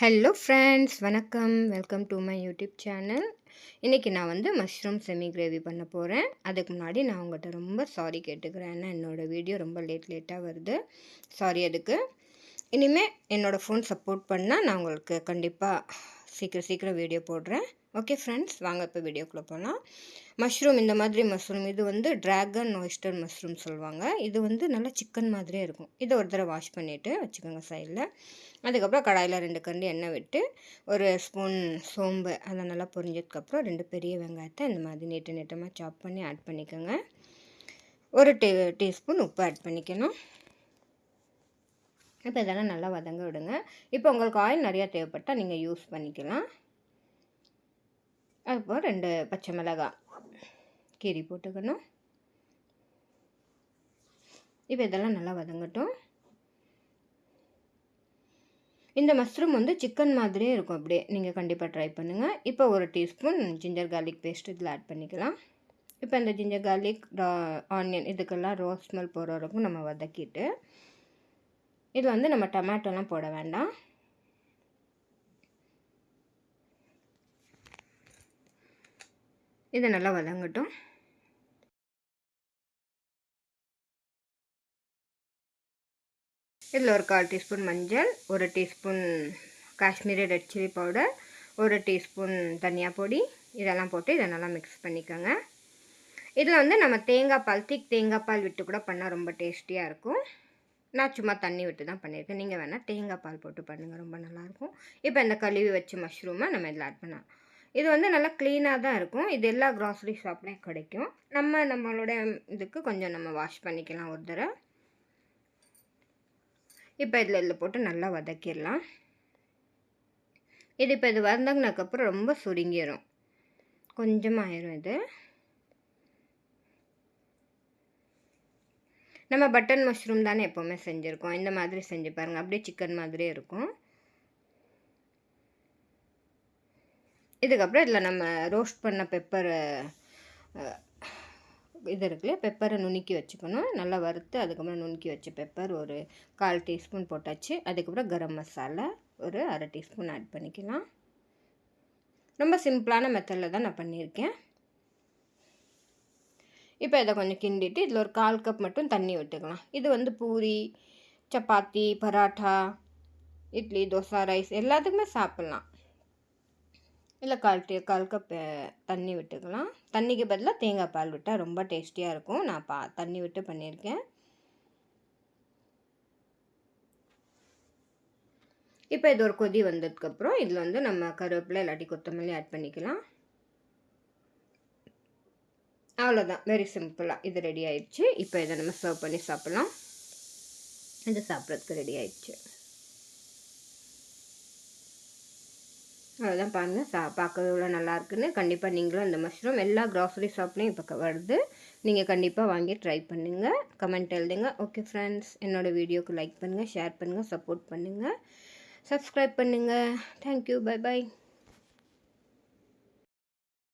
Hello friends, வணக்கம். Welcome to my YouTube channel. இன்றைக்கி நான் மஷ்ரூம் செமி கிரேவி பண்ண போகிறேன். அதுக்கு முன்னாடி நான் உங்கள்கிட்ட ரொம்ப சாரி கேட்டுக்கிறேன். ஏன்னா என்னோடய வீடியோ ரொம்ப லேட்டாக வருது. சாரி அதுக்கு. இனிமேல் என்னோடய ஃபோன் சப்போர்ட் பண்ணால் நான் உங்களுக்கு கண்டிப்பாக சீக்கிரம் வீடியோ போடுறேன். ஓகே ஃப்ரெண்ட்ஸ், வாங்க இப்போ வீடியோக்குள்ளே போகலாம். மஷ்ரூம், இந்த மாதிரி மஷ்ரூம் இது ட்ராகன் ஒயிஸ்டர் மஷ்ரூம் சொல்லுவாங்க. இது நல்லா சிக்கன் மாதிரியே இருக்கும். இதை ஒரு தடவை வாஷ் பண்ணிவிட்டு வச்சுக்கோங்க சைடில். அதுக்கப்புறம் கடாயில் 2 கரண்டி எண்ணெய் விட்டு ஒரு ஸ்பூன் சோம்பு அதை நல்லா பொரிஞ்சதுக்கப்புறம் 2 பெரிய வெங்காயத்தை இந்த மாதிரி நீட்டமாக சாப் பண்ணி ஆட் பண்ணிக்கோங்க. ஒரு டீஸ்பூன் உப்பு ஆட் பண்ணிக்கணும். இப்போ இதெல்லாம் நல்லா வதங்க விடுங்க. இப்போ உங்களுக்கு ஆயில் நிறையா தேவைப்பட்டால் நீங்கள் யூஸ் பண்ணிக்கலாம். அதுக்கப்புறம் 2 பச்சை மிளகாய் கீரி போட்டுக்கணும். இப்போ இதெல்லாம் நல்லா வதங்கட்டும். இந்த மஷ்ரூம் சிக்கன் மாதிரியே இருக்கும். அப்படியே நீங்கள் கண்டிப்பாக ட்ரை பண்ணுங்கள். இப்போ ஒரு டீஸ்பூன் ஜிஞ்சர் கார்லிக் பேஸ்ட் இதில் ஆட் பண்ணிக்கலாம். இப்போ இந்த ஜிஞ்சர் கார்லிக் ஆனியன் இதுக்கெல்லாம் ரோஸ் ஸ்மெல் போகிற வரைக்கும் நம்ம வதக்கிட்டு இது நம்ம டொமேட்டோலாம் போட வேண்டாம். இது நல்லா வதங்கட்டும். இதில் ஒரு 1/4 டீஸ்பூன் மஞ்சள், ஒரு teaspoon Kashmiri red chilli powder, ஒரு டீஸ்பூன் தனியா பொடி இதெல்லாம் போட்டு இதை நல்லா மிக்ஸ் பண்ணிக்கோங்க. இதில் நம்ம தேங்காய் பால், திக் தேங்காய் பால் விட்டு கூட பண்ணால் ரொம்ப டேஸ்டியாக இருக்கும். நான் சும்மா தண்ணி விட்டு தான் பண்ணியிருக்கேன். நீங்கள் வேணால் தேங்காய் பால் போட்டு பண்ணுங்கள், ரொம்ப நல்லாயிருக்கும். இப்போ இந்த கழுவி வச்ச மஷ்ரூமை நம்ம இதில் ஆட் பண்ணலாம். இது நல்லா க்ளீனாக தான் இருக்கும். இது எல்லா க்ராசரி ஷாப்லேயும் கிடைக்கும். நம்மளோட இதுக்கு கொஞ்சம் நம்ம வாஷ் பண்ணிக்கலாம் ஒரு தடவை. இப்போ இதில் போட்டு நல்லா வதக்கிடலாம். இப்போ இது வதங்கினதுக்கப்புறம் ரொம்ப சுருங்கிடும், கொஞ்சமாக ஆயிரும். இது நம்ம பட்டன் மஷ்ரூம் தானே எப்போவுமே செஞ்சுருக்கோம். இந்த மாதிரி செஞ்சு பாருங்கள், அப்படியே சிக்கன் மாதிரியே இருக்கும். இதுக்கப்புறம் இதில் நம்ம ரோஸ்ட் பண்ண பெப்பர் இது இருக்குல்ல, பெப்பரை நுணுக்கி வச்சுக்கணும். நல்லா வறுத்து அதுக்கப்புறம் நுணுக்கி வச்ச பெப்பர் ஒரு 1/4 டீஸ்பூன் போட்டாச்சு. அதுக்கப்புறம் கரம் மசாலா ஒரு 1/2 டீஸ்பூன் ஆட் பண்ணிக்கலாம். ரொம்ப சிம்பிளான மெத்தடில் தான் நான் பண்ணியிருக்கேன். இப்போ இதை கொஞ்சம் கிண்டிட்டு இதில் ஒரு 1/4 கப் மட்டும் தண்ணி விட்டுக்கலாம். இது பூரி, சப்பாத்தி, பராட்டா, இட்லி, தோசை, ரைஸ் எல்லாத்துக்குமே சாப்பிட்லாம். இல்லை 1/4 கப் தண்ணி விட்டுக்கலாம். தண்ணிக்கு பதிலாக தேங்காய் பால் விட்டால் ரொம்ப டேஸ்டியாக இருக்கும். நான் தண்ணி விட்டு பண்ணியிருக்கேன். இப்போ இது ஒரு கொதி வந்ததுக்கப்புறம் இதில் நம்ம கருவேப்பிலை இல்லாட்டி கொத்தமல்லி ஆட் பண்ணிக்கலாம். அவ்வளோதான், வெரி சிம்பிளாக இது ரெடி ஆயிடுச்சு. இப்போ இதை நம்ம சர்வ் பண்ணி சாப்பிட்லாம். இது சாப்பிட்றதுக்கு ரெடி ஆயிடுச்சு. அவ்வளோதான், பாருங்கள். பார்க்கறது எவ்வளோ நல்லா இருக்குன்னு. கண்டிப்பாக நீங்களும் இந்த மஷ்ரூம் எல்லா க்ராசரி ஷாப்லேயும் இப்போ வருது. நீங்கள் கண்டிப்பாக வாங்கி ட்ரை பண்ணுங்கள், கமெண்ட் எழுதுங்க. ஓகே ஃப்ரெண்ட்ஸ், என்னோடய வீடியோக்கு லைக் பண்ணுங்கள், ஷேர் பண்ணுங்கள், சப்போர்ட் பண்ணுங்கள், சப்ஸ்கிரைப் பண்ணுங்கள். Thank you, bye bye.